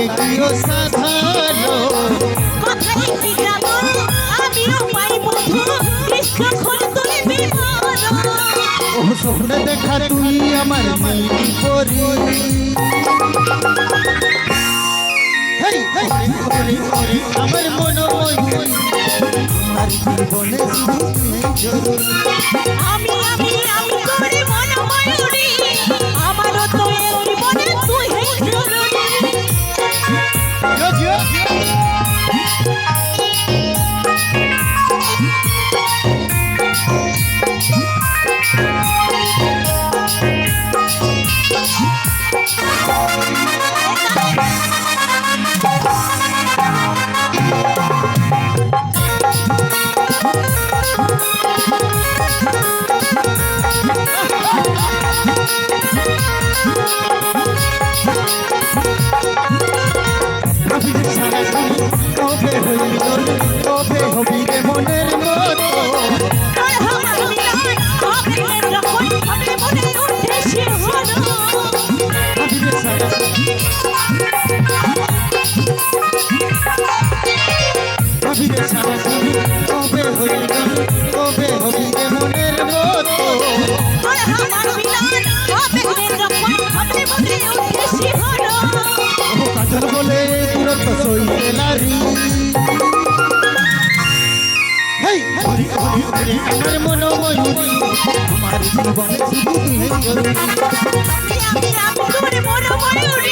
দিও সাধারো কথাই কি যাব আমিও পাই বন্ধু কৃষ্ণ খোল তুলে বিমান ও স্বপ্নে দেখা তুই আমার মিলি পরি হেই হেই হেই আমার মন ময়ূরী আমার জীবনে শুধু জরুরি আমি করে মন ময়ূরী আমারও তো এই জীবনে তুই হে জরুরি কবে হইল কবে হবি রে মনের মতো তোর আমার মিলন হবে যখন হবে মনে উঠে শিহরণ কবিরে সারা কবে হইল কবে হবি রে মনের মতো তোর আমার মিলন হবে যখন হবে মনে উঠে শিহরণ কাজল বলে দূরত্ব সইতে নারী হেই হরি হরি হরি আমার মন ময়ূরী আমার জীবনে শুধু তুই জরুরি আমি করে মন ময়ূরী